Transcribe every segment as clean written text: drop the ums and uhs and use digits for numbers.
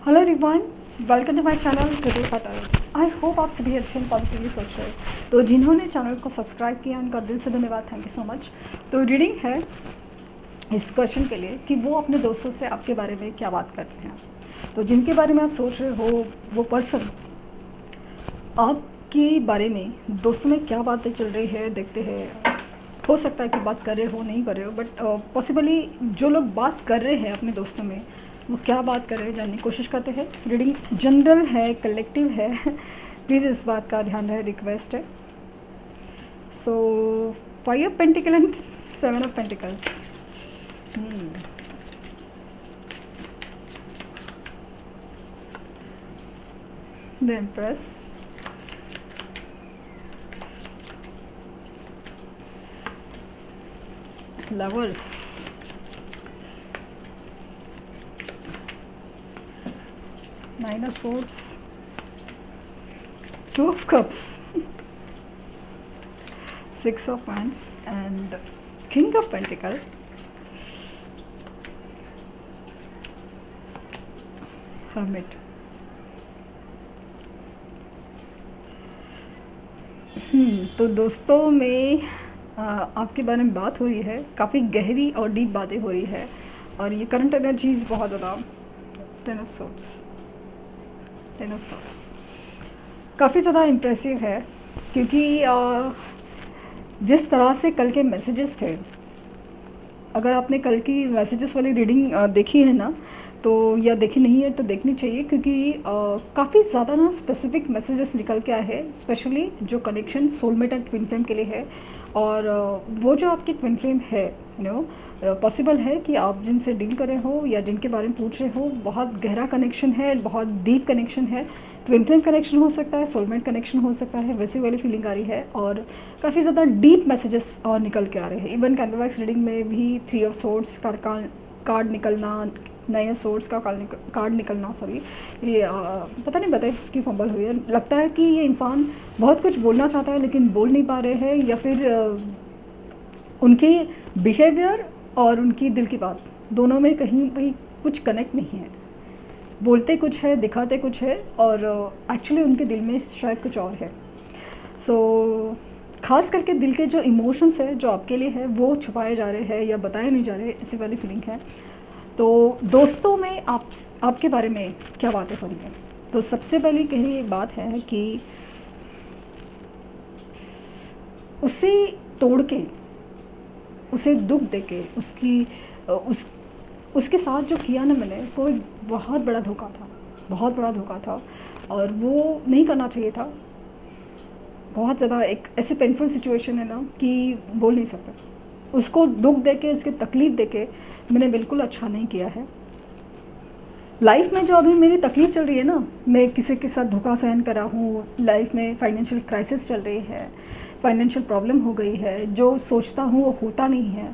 Hello everyone, welcome to my channel today पटल। I hope आप सभी अच्छे हैं, पॉजिटिवली सोच रहे हैं। तो जिन्होंने चैनल को सब्सक्राइब किया उनका दिल से धन्यवाद, थैंक यू सो मच। तो रीडिंग है इस क्वेश्चन के लिए कि वो अपने दोस्तों से आपके बारे में क्या बात करते हैं। तो जिनके बारे में आप सोच रहे हो वो पर्सन आपके बारे में दोस्तों में क्या बातें चल रही है देखते हैं। हो सकता है कि बात कर रहे हो नहीं कर रहे हो, बट पॉसिबली जो लोग बात कर रहे हैं अपने दोस्तों में वो क्या बात कर रहे हैं जानने की कोशिश करते हैं। रीडिंग जनरल है, कलेक्टिव है, प्लीज़ इस बात का ध्यान रहे, रिक्वेस्ट है। सो 5 of pentacle and 7 of pentacles. The empress, lovers, Nine of Swords, 2 of Cups, 6 of Wands and King of Pentacles, Hermit। तो दोस्तों में आपके बारे में बात हो रही है, काफ़ी गहरी और डीप बातें हो रही है और ये करंट एनर्जीज बहुत ज़्यादा। 10 of Swords, 10 of Swords काफ़ी ज़्यादा इम्प्रेसिव है क्योंकि जिस तरह से कल के मैसेजेस थे, अगर आपने कल की मैसेजेस वाली रीडिंग देखी है ना, तो या देखी नहीं है तो देखनी चाहिए क्योंकि काफ़ी ज़्यादा ना स्पेसिफिक मैसेजेस निकल के आए हैं, स्पेशली जो connection soulmate and twin flame के लिए है। और वो जो आपकी ट्विन फ्लेम है, पॉसिबल है कि आप जिनसे डील कर रहे हो या जिनके बारे में पूछ रहे हो बहुत गहरा कनेक्शन है, बहुत डीप कनेक्शन है। ट्विन फ्लेम कनेक्शन हो सकता है, सोलमेट कनेक्शन हो सकता है, वैसी वाली फीलिंग आ रही है और काफ़ी ज़्यादा डीप मैसेजेस और निकल के आ रहे हैं। इवन कैंडलबॉक्स रीडिंग में भी 3 ऑफ सोर्ड्स का कार्ड निकलना, 9 ऑफ सोर्ड्स का कार्ड निकलना, सॉरी ये पता नहीं बताए कि फंबल हुई है। लगता है कि ये इंसान बहुत कुछ बोलना चाहता है लेकिन बोल नहीं पा रहे हैं, या फिर उनके बिहेवियर और उनकी दिल की बात दोनों में कहीं कहीं कुछ कनेक्ट नहीं है। बोलते कुछ है, दिखाते कुछ है और एक्चुअली उनके दिल में शायद कुछ और है। सो खास करके दिल के जो इमोशंस है जो आपके लिए है वो छुपाए जा रहे हैं या बताए नहीं जा रहे, ऐसी वाली फीलिंग है। तो दोस्तों में आपके बारे में क्या बातें हो रही हैं। तो सबसे पहली कही बात है कि उसे तोड़ के, उसे दुख देके, उसके साथ जो किया ना मैंने, वो बहुत बड़ा धोखा था, बहुत बड़ा धोखा था और वो नहीं करना चाहिए था। बहुत ज़्यादा एक ऐसी पेनफुल सिचुएशन है ना कि बोल नहीं सकते। उसको दुख देके, उसकी तकलीफ़ देके मैंने बिल्कुल अच्छा नहीं किया है। लाइफ में जो अभी मेरी तकलीफ़ चल रही है ना, मैं किसी के साथ धोखा सहन करा हूँ, लाइफ में फाइनेंशियल क्राइसिस चल रही है, फाइनेंशियल प्रॉब्लम हो गई है, जो सोचता हूँ वो होता नहीं है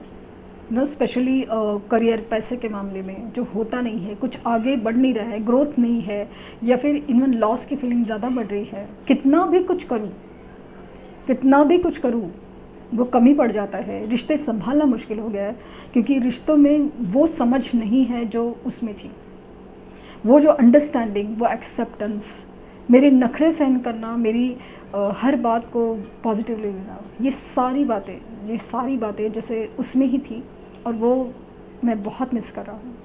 ना, स्पेशली करियर पैसे के मामले में जो होता नहीं है, कुछ आगे बढ़ नहीं रहा है, ग्रोथ नहीं है, या फिर इवन लॉस की फीलिंग ज़्यादा बढ़ रही है। कितना भी कुछ करूँ, कितना भी कुछ करूँ वो कमी पड़ जाता है। रिश्ते संभालना मुश्किल हो गया है क्योंकि रिश्तों में वो समझ नहीं है जो उसमें थी, वो जो अंडरस्टैंडिंग, वो एक्सेप्टेंस, मेरे नखरे सहन करना, मेरी हर बात को पॉजिटिवली लेना, ये सारी बातें जैसे उसमें ही थी और वो मैं बहुत मिस कर रहा हूँ।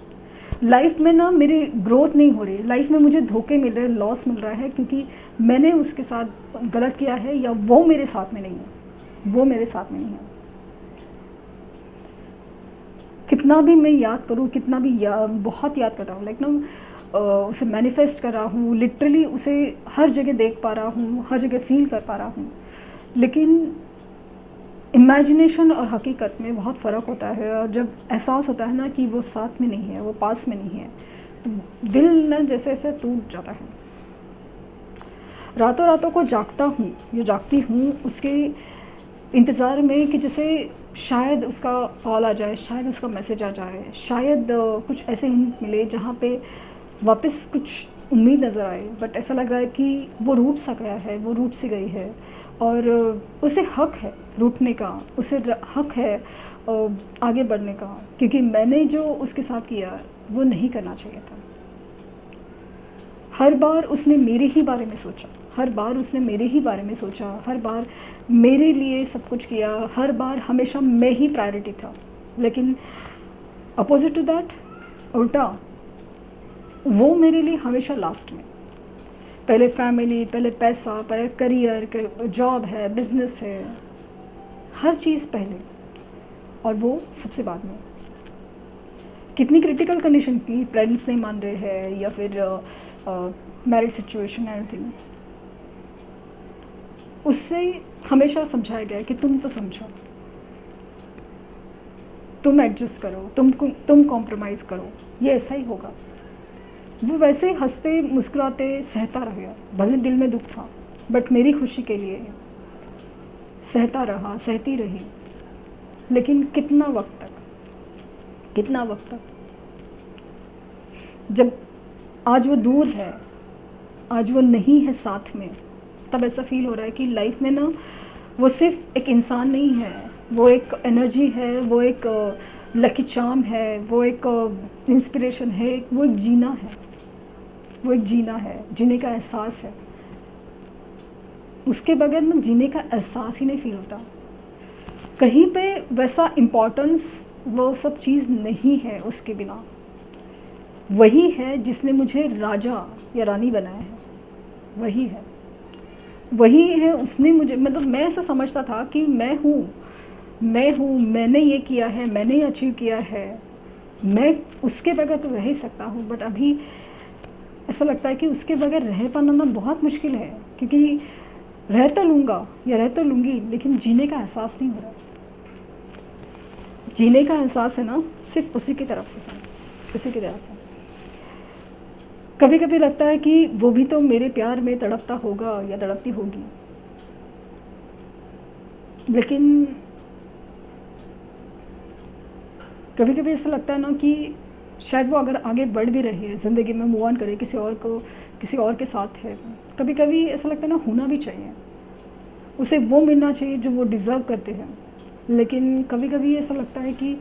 लाइफ में ना मेरी ग्रोथ नहीं हो रही, लाइफ में मुझे धोखे मिल रहे हैं, लॉस मिल रहा है क्योंकि मैंने उसके साथ गलत किया है या वो मेरे साथ में नहीं है, वो मेरे साथ में नहीं है। कितना भी मैं याद करूँ, कितना भी बहुत याद कर रहा हूँ, लाइक ना उसे मैनिफेस्ट कर रहा हूँ, लिटरली उसे हर जगह देख पा रहा हूँ, हर जगह फील कर पा रहा हूँ, लेकिन इमेजिनेशन और हकीकत में बहुत फ़र्क होता है। और जब एहसास होता है ना कि वो साथ में नहीं है, वो पास में नहीं है, तो दिल ना जैसे ऐसे टूट जाता है। रातों रातों को जागती हूँ उसके इंतज़ार में कि जैसे शायद उसका कॉल आ जाए, शायद उसका मैसेज आ जाए, शायद कुछ ऐसे हिंट मिले जहाँ पे वापस कुछ उम्मीद नज़र आए। बट ऐसा लग रहा है कि वो रूठ सा गया है, वो रूठ सी गई है और उसे हक है रूठने का, उसे हक है आगे बढ़ने का, क्योंकि मैंने जो उसके साथ किया वो नहीं करना चाहिए था। हर बार उसने मेरे ही बारे में सोचा, हर बार उसने मेरे ही बारे में सोचा, हर बार मेरे लिए सब कुछ किया, हर बार हमेशा मैं ही प्रायोरिटी था। लेकिन अपोजिट टू दैट, उल्टा वो मेरे लिए हमेशा लास्ट में। पहले फैमिली, पहले पैसा, पहले करियर, जॉब है, बिजनेस है, हर चीज़ पहले, और वो सबसे बाद में। कितनी क्रिटिकल कंडीशन की, पेरेंट्स नहीं मान रहे हैं या फिर मैरिज सिचुएशन, एनीथिंग, उससे हमेशा समझाया गया कि तुम तो समझो, तुम एडजस्ट करो, तुम कॉम्प्रोमाइज़ करो, ये ऐसा ही होगा। वो वैसे हंसते मुस्कुराते सहता रह गया, भले दिल में दुख था, बट मेरी खुशी के लिए सहता रहा, सहती रही। लेकिन कितना वक्त तक, कितना वक्त तक? जब आज वो दूर है, आज वो नहीं है साथ में, तब ऐसा फील हो रहा है कि लाइफ में ना वो सिर्फ एक इंसान नहीं है, वो एक एनर्जी है, वो एक लकी चार्म है, वो एक इंस्पिरेशन है, वो एक जीना है, वो एक जीना है, जीने का एहसास है। उसके बगैर ना जीने का एहसास ही नहीं फील होता। कहीं पे वैसा इम्पोर्टेंस, वो सब चीज़ नहीं है उसके बिना। वही है जिसने मुझे राजा या रानी बनाया है, वही है, वही है। उसने मुझे, मतलब मैं ऐसा समझता था कि मैं हूँ, मैंने ये किया है, मैंने ये अचीव किया है, मैं उसके बगैर तो रह ही सकता हूँ। बट अभी ऐसा लगता है कि उसके बगैर रह पाना ना बहुत मुश्किल है, क्योंकि रह तो लूँगा या रह तो लूँगी, लेकिन जीने का एहसास नहीं हो रहा। जीने का एहसास है ना सिर्फ उसी की तरफ से है, उसी की तरफ से। कभी कभी लगता है कि वो भी तो मेरे प्यार में तड़पता होगा या तड़पती होगी, लेकिन कभी कभी ऐसा लगता है ना कि शायद वो अगर आगे बढ़ भी रही है ज़िंदगी में, मूव ऑन करे, किसी और को, किसी और के साथ है, कभी कभी ऐसा लगता है ना होना भी चाहिए, उसे वो मिलना चाहिए जो वो डिज़र्व करते हैं। लेकिन कभी कभी ऐसा लगता है कि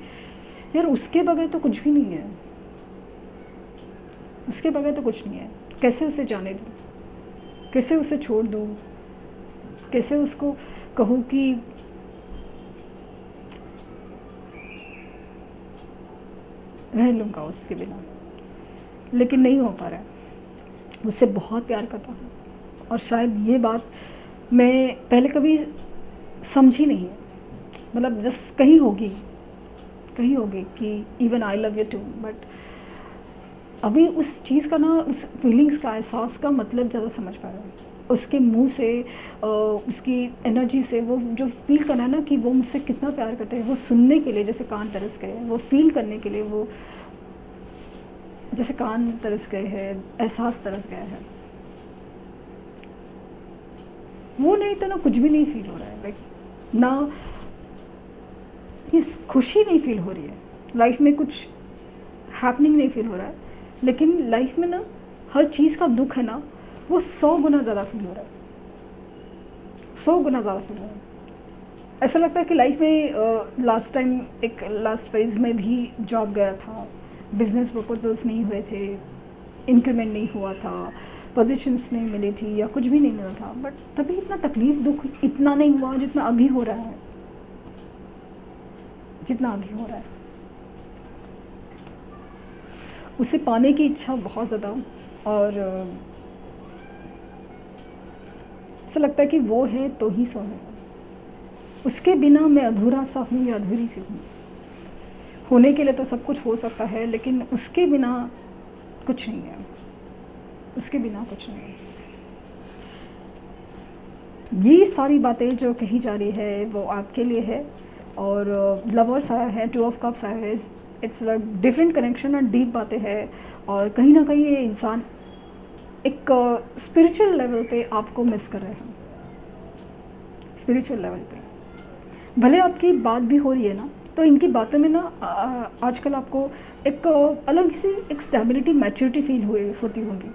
यार उसके बगैर तो कुछ भी नहीं है, उसके बगैर तो कुछ नहीं है। कैसे उसे जाने दूँ, कैसे उसे छोड़ दूँ, कैसे उसको कहूँ कि रह लूँगा उसके बिना, लेकिन नहीं हो पा रहा है। उससे बहुत प्यार करता हूँ, और शायद ये बात मैं पहले कभी समझी नहीं है, मतलब जस्ट कहीं होगी कि even I love you too, but अभी उस चीज़ का ना, उस फीलिंग्स का, एहसास का मतलब ज़्यादा समझ पा रहा हूँ। उसके मुंह से, उसकी एनर्जी से, वो जो फील करना है ना कि वो मुझसे कितना प्यार करते हैं, वो सुनने के लिए जैसे कान तरस गए, वो फील करने के लिए वो जैसे कान तरस गए हैं, एहसास तरस गया है। वो नहीं तो ना कुछ भी नहीं फील हो रहा है, लाइक ना ये खुशी नहीं फील हो रही है, लाइफ में कुछ हैपनिंग नहीं फील हो रहा है, लेकिन लाइफ में ना हर चीज़ का दुख है ना, वो 100 गुना ज़्यादा फील हो रहा है, 100 गुना ज़्यादा फील हो रहा है। ऐसा लगता है कि लाइफ में लास्ट टाइम, एक लास्ट फेज़ में भी जॉब गया था, बिजनेस प्रपोजल्स नहीं हुए थे, इंक्रीमेंट नहीं हुआ था, पोजीशंस नहीं मिली थी या कुछ भी नहीं मिला था, बट तभी इतना तकलीफ, दुख इतना नहीं हुआ जितना अभी हो रहा है, जितना अभी हो रहा है। उसे पाने की इच्छा बहुत ज़्यादा, और ऐसा लगता है कि वो है तो ही सो है, उसके बिना मैं अधूरा सा हूँ या अधूरी सी हूँ। होने के लिए तो सब कुछ हो सकता है, लेकिन उसके बिना कुछ नहीं है, उसके बिना कुछ नहीं है। ये सारी बातें जो कही जा रही है वो आपके लिए है, और लवर्स आया है, 2 ऑफ कप्स आया है, इट्स डिफरेंट कनेक्शन और डीप बातें हैं, और कहीं ना कहीं ये इंसान एक स्पिरिचुअल लेवल पे आपको मिस कर रहे हैं, स्पिरिचुअल लेवल पे। भले आपकी बात भी हो रही है ना, तो इनकी बातों में ना आजकल आपको एक अलग सी एक स्टेबिलिटी, मैच्योरिटी फील होती होगी।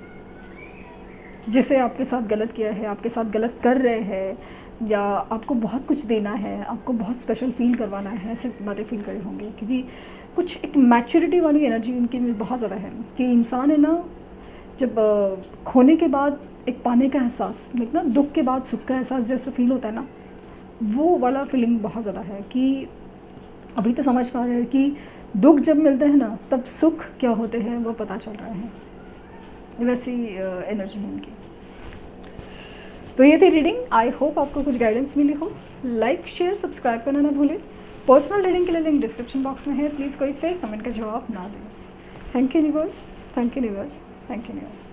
जिसे आपके साथ गलत किया है, आपके साथ गलत कर रहे हैं, या आपको बहुत कुछ देना है, आपको बहुत स्पेशल फील करवाना है, ऐसे बातें फील करे होंगे, क्योंकि कुछ एक मैच्योरिटी वाली एनर्जी उनके में बहुत ज़्यादा है कि इंसान है ना, जब खोने के बाद एक पाने का एहसास, लाइक ना दुख के बाद सुख का एहसास जैसे फील होता है ना, वो वाला फीलिंग बहुत ज़्यादा है कि अभी तो समझ पा रहे हैं कि दुख जब मिलते हैं ना तब सुख क्या होते हैं वो पता चल रहा है। वैसी एनर्जी है इनकी। तो ये थी रीडिंग। आई होप आपको कुछ गाइडेंस मिली हो। लाइक शेयर सब्सक्राइब करना ना भूलें। पर्सनल रीडिंग के लिए लिंक डिस्क्रिप्शन बॉक्स में है। प्लीज़ कोई फेक कमेंट का जवाब ना दें। Thank you universe, thank you universe, thank you universe.